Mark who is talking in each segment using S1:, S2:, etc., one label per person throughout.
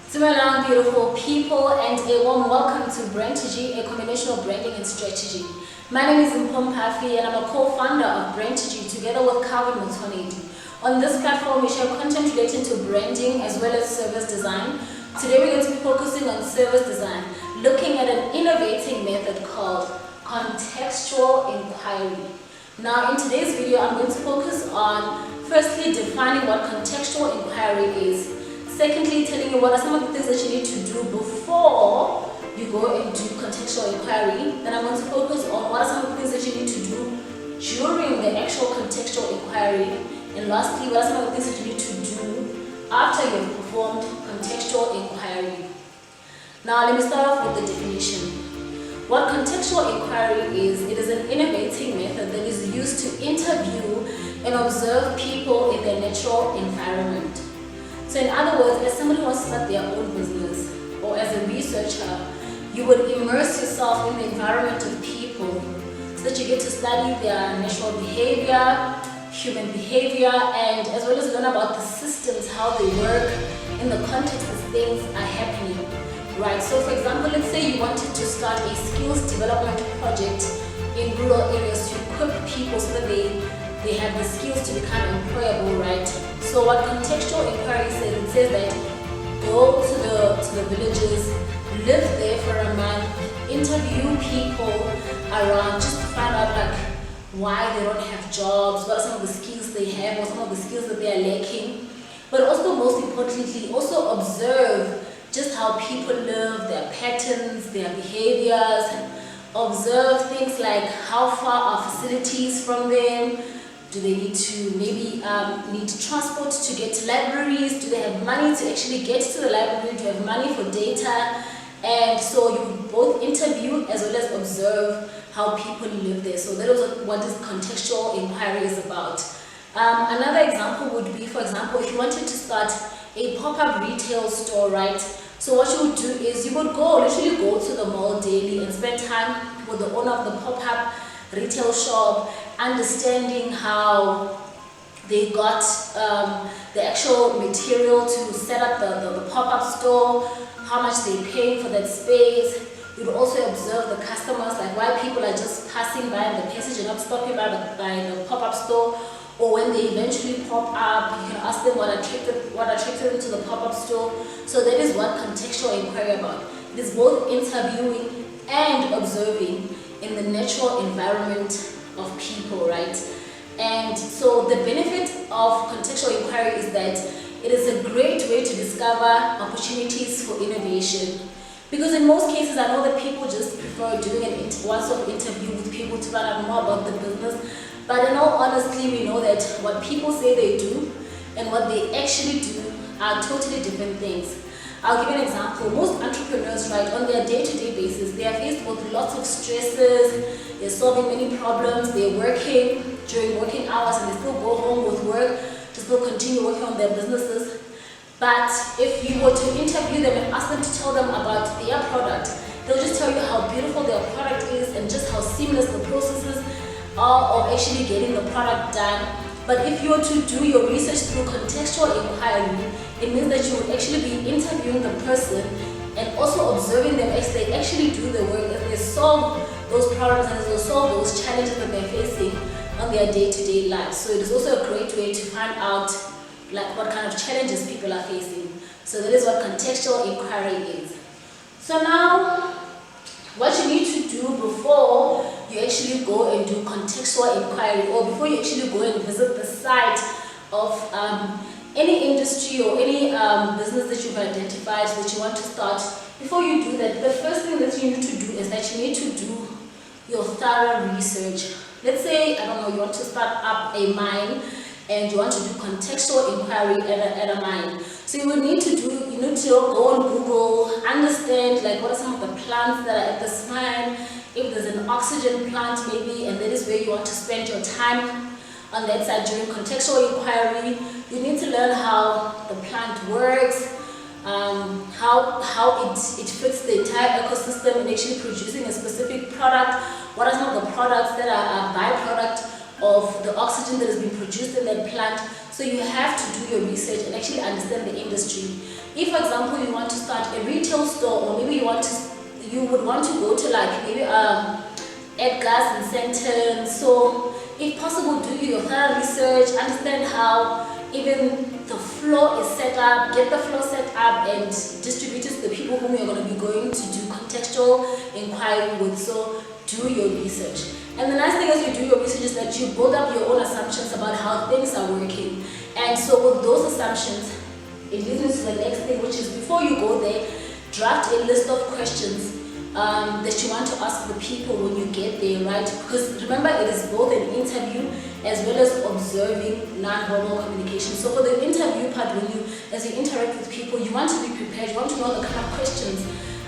S1: Similar beautiful people, and a warm welcome to Brandtg, a combination of branding and strategy. My name is Mpafi and I'm a co-founder of Brandtg together with Calvin Mutonedi. On this platform, we share content relating to branding as well as service design. Today we're going to be focusing on service design, looking at an innovating method called Contextual Inquiry. Now in today's video, I'm going to focus on firstly defining what contextual inquiry is. Secondly, telling you what are some of the things that you need to do before you go into contextual inquiry. Then I'm going to focus on what are some of the things that you need to do during the actual contextual inquiry. And lastly, what are some of the things that you need to do after you've performed contextual inquiry. Now let me start off with the definition. What contextual inquiry is, it is an innovating method that is used to interview and observe people in their natural environment. So in other words, as somebody who wants to start their own business, or as a researcher, you would immerse yourself in the environment of people so that you get to study their natural behavior, human behavior, and as well as learn about the systems, how they work in the context as things are happening. Right, so for example, let's say you wanted to start a skills development project in rural areas to equip people so that they have the skills to become employable, right? So what contextual inquiry says, it says that go to the villages, live there for a month, interview people around just to find out like why they don't have jobs, what are some of the skills they have, or some of the skills that they are lacking. But also most importantly, also observe just how people live, their patterns, their behaviors, observe things like how far are facilities from them. Do they need to maybe need transport to get to libraries? Do they have money to actually get to the library? Do they have money for data? And so you both interview as well as observe how people live there. So that is what this contextual inquiry is about. Another example would be, for example, if you wanted to start a pop-up retail store, right? So what you would do is you would literally go to the mall daily and spend time with the owner of the pop-up retail shop, understanding how they got the actual material to set up the pop-up store, how much they pay for that space. You'd also observe the customers, like why people are just passing by in the passage and not stopping by the pop-up store, or when they eventually pop up, you can ask them what attracted them to the pop-up store. So that is what contextual inquiry about. It is both interviewing and observing in the natural environment of people, right? And so the benefit of contextual inquiry is that it is a great way to discover opportunities for innovation. Because in most cases, I know that people just prefer doing a one-stop interview with people to find out more about the business. But in all honesty, we know that what people say they do and what they actually do are totally different things. I'll give you an example. Most entrepreneurs, right, on their day-to-day basis, they are faced with lots of stresses, they're solving many problems, they're working during working hours and they still go home with work to still continue working on their businesses. But if you were to interview them and ask them to tell them about their product, they'll just tell you how beautiful their product is and just how seamless the processes are of actually getting the product done. But if you were to do your research through contextual inquiry, it means that you would actually be interviewing the person and also observing them as they actually do the work, as they solve those problems and as they solve those challenges that they're facing on their day-to-day lives. So it is also a great way to find out like what kind of challenges people are facing. So that is what contextual inquiry is. So now, what you need to do before you actually go and do contextual inquiry, or before you actually go and visit the site of any industry or any business that you've identified that you want to start, before you do that, the first thing that you need to do is that you need to do your thorough research. Let's say, I don't know, you want to start up a mine and you want to do contextual inquiry at a mine. So you need to go on Google, understand like what are some of the plants that are at this mine, if there's an oxygen plant maybe, and that is where you want to spend your time on that side during contextual inquiry. You need to learn how the plant works, how it fits the entire ecosystem in actually producing a specific product. What are some of the products that are a byproduct of the oxygen that has been produced in that plant? So you have to do your research and actually understand the industry. If, for example, you want to start a retail store, or maybe you would want to go to like maybe Edgar's and Centon. So if possible, do your thorough research, understand how even the floor is set up, get the floor set up and distribute it to the people whom you're going to be going to do contextual inquiry with. So do your research. And the nice thing as you do your research is that you build up your own assumptions about how things are working. And so with those assumptions, it leads me to the next thing, which is before you go there, draft a list of questions that you want to ask the people when you get there, right? Because remember, it is both an interview as well as observing non-verbal communication. So for the interview part, as you interact with people, you want to be prepared. You want to know the kind of questions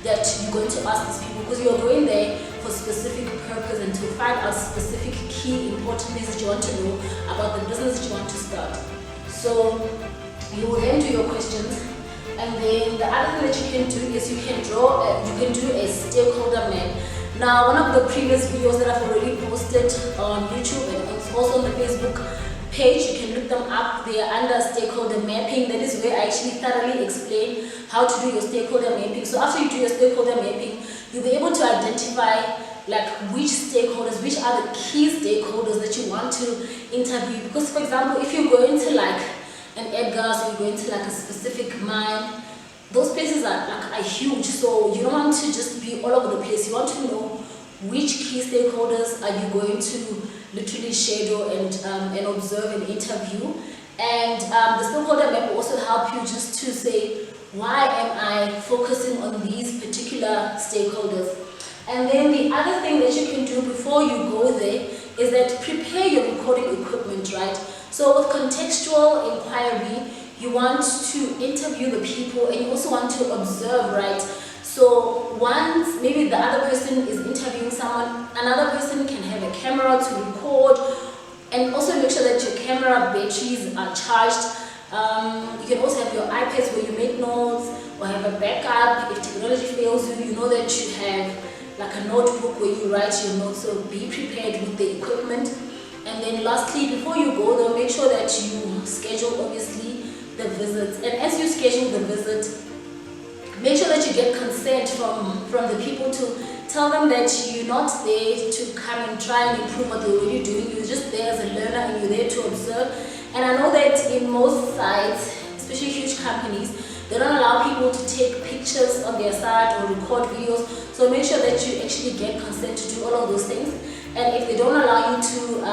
S1: that you're going to ask these people, because you're going there for specific purpose and to find out specific key important things that you want to know about the business that you want to start. So you will then do your questions. And then the other thing that you can do is you can do a stakeholder map. Now, one of the previous videos that I've already posted on YouTube and also on the Facebook page, you can look them up. They are under stakeholder mapping. That is where I actually thoroughly explain how to do your stakeholder mapping. So after you do your stakeholder mapping, you'll be able to identify like which stakeholders, which are the key stakeholders that you want to interview. Because for example, if you go into like an Edgar's, or you go into like a specific mine, those places are huge, so you don't want to just be all over the place. You want to know which key stakeholders are you going to literally shadow and observe and interview. And the stakeholder map will also help you just to say, why am I focusing on these particular stakeholders? And then the other thing that you can do before you go there is that prepare your recording equipment, right? So with contextual inquiry, you want to interview the people and you also want to observe, right? So once maybe the other person is interviewing someone, another person can have a camera to record, and also make sure that your camera batteries are charged. You can also have your iPads where you make notes, or have a backup. If technology fails you, you know that you have like a notebook where you write your notes. So be prepared with the equipment. And then lastly, before you go though, make sure that you schedule obviously the visits. And as you schedule the visit, make sure that you get consent from the people to tell them that you're not there to come and try and improve what they're already doing. You're just there as a learner and you're there to observe. And I know that in most sites, especially huge companies, they don't allow people to take pictures on their site or record videos. So make sure that you actually get consent to do all of those things. And if they don't allow you to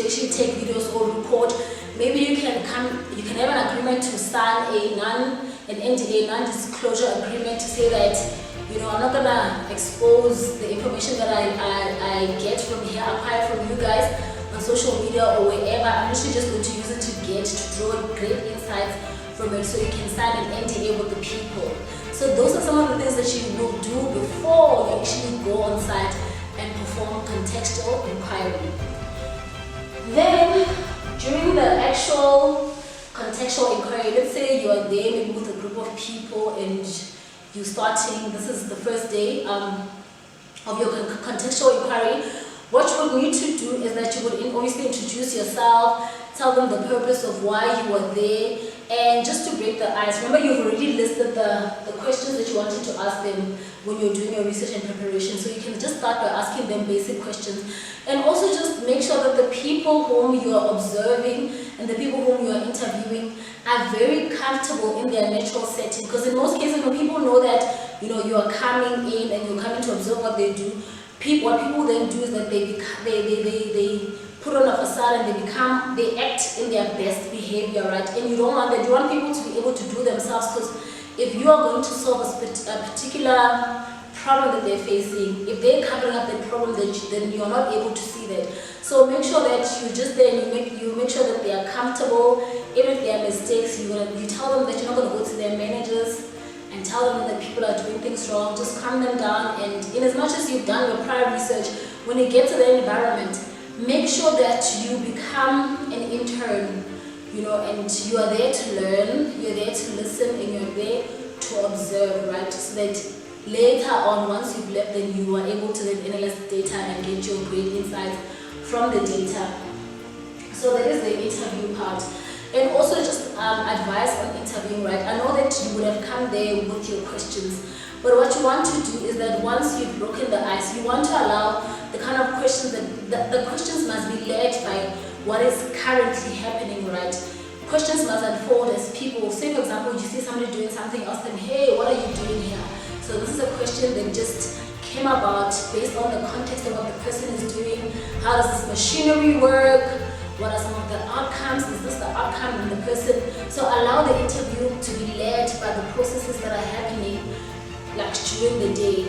S1: actually take videos or record, maybe you can have an agreement to sign an NDA, non-disclosure agreement, to say that, you know, I'm not gonna expose the information that I get from here, acquire from you guys on social media or wherever. I'm actually just going to use it to draw great insights from it, so you can sign an NDA with the people. So those are some of the things that you will do before you actually go on site and perform contextual inquiry. Then, during the actual contextual inquiry, let's say you are there maybe with a group of people and you're starting, this is the first day of your contextual inquiry. What you would need to do is that you would obviously introduce yourself, tell them the purpose of why you are there, and just to break the ice. Remember, you've already listed the questions that you wanted to ask them when you're doing your research and preparation, so you can just start by asking them basic questions. And also just make sure that the people whom you are observing and the people whom you are interviewing are very comfortable in their natural setting, because in most cases when people know that, you know, you are coming in and you're coming to observe what they do, what people then do is that they put on a facade and they act in their best behavior, right? And you don't want that. You want people to be able to do themselves, because if you are going to solve a particular problem that they're facing, if they're covering up that problem, then you're not able to see that. So make sure that you're just there and you make sure that they are comfortable. Even if there are mistakes, you tell them that you're not going to go to their managers and tell them that people are doing things wrong. Just calm them down, and in as much as you've done your prior research, when you get to the environment, make sure that you become an intern, you know, and you are there to learn, you're there to listen, and you're there to observe, right? So that later on, once you've left, then you are able to then analyze the data and get your great insights from the data. So that is the interview part. And also just advice on interviewing, right? I know that you would have come there with your questions, but what you want to do is that once you've broken the ice, you want to allow the kind of questions that the questions must be led by what is currently happening, right? Questions must unfold as people, say for example, you see somebody doing something else, then hey, what are you doing here? So this is a question that just came about based on the context of what the person is doing. How does this machinery work? What are some of the outcomes? Is this the outcome in the person? So allow the interview to be led by the processes that are happening like during the day.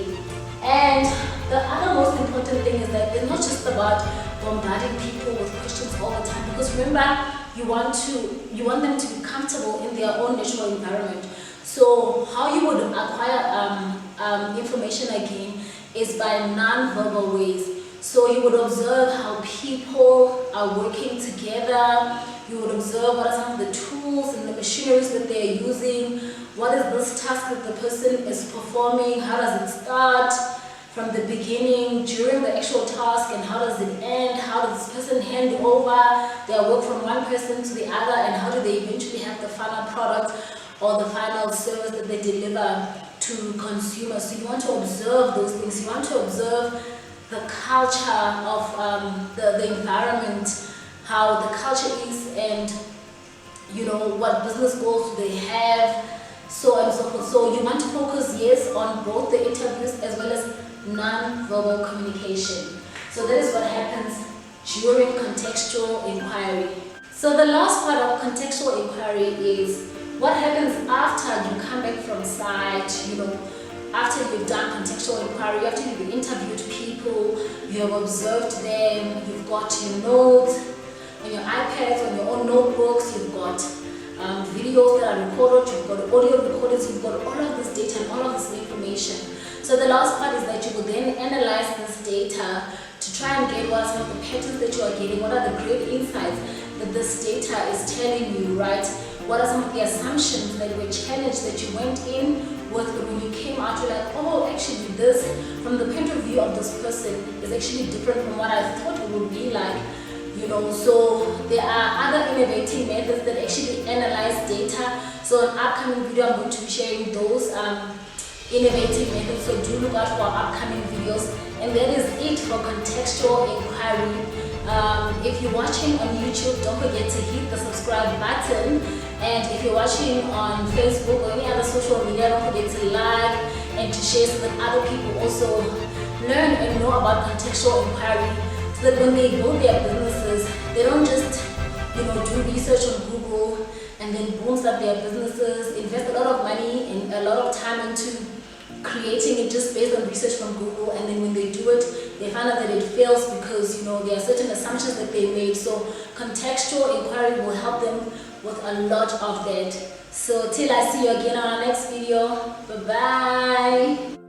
S1: And the other most important thing is that it's not just about bombarding people with questions all the time, because remember, you want them to be comfortable in their own natural environment. So how you would acquire information again is by non-verbal ways. So you would observe how people are working together. You would observe what are some of the tools and the machineries that they are using. What is this task that the person is performing? How does it start from the beginning, during the actual task, and how does it end? How does this person hand over their work from one person to the other, and how do they eventually have the final product or the final service that they deliver to consumers? So you want to observe those things. You want to observe the culture of the environment, how the culture is, and what business goals do they have, so on and so forth. So you want to focus, yes, on both the interviews as well as non-verbal communication. So that is what happens during contextual inquiry. So the last part of contextual inquiry is what happens after you come back from site, after you've done contextual inquiry, after you've interviewed people, you have observed them, you've got your notes on your iPads, on your own notebooks, you've got videos that are recorded, you've got audio recordings, you've got all of this data and all of this information. So the last part is that you will then analyze this data to try and get what are some of the patterns that you are getting, what are the great insights that this data is telling you, right? What are some of the assumptions that were challenged that you went in with, but when you came out, you're like, oh, actually this, from the point of view of this person, is actually different from what I thought it would be like. So there are other innovating methods that actually analyze data. So in upcoming video, I'm going to be sharing those innovative methods. So do look out for our upcoming videos. And that is it for contextual inquiry. If you're watching on YouTube, don't forget to hit the subscribe button. And if you're watching on Facebook or any other social media, don't forget to like and to share so that other people also learn and know about contextual inquiry, so that when they build their businesses, they don't just do research on Google and then boom start their businesses, invest a lot of money and a lot of time into creating it just based on research from Google, and then when they do it, they find out that it fails because there are certain assumptions that they made. So contextual inquiry will help them with a lot of that. So till I see you again on our next video, bye bye.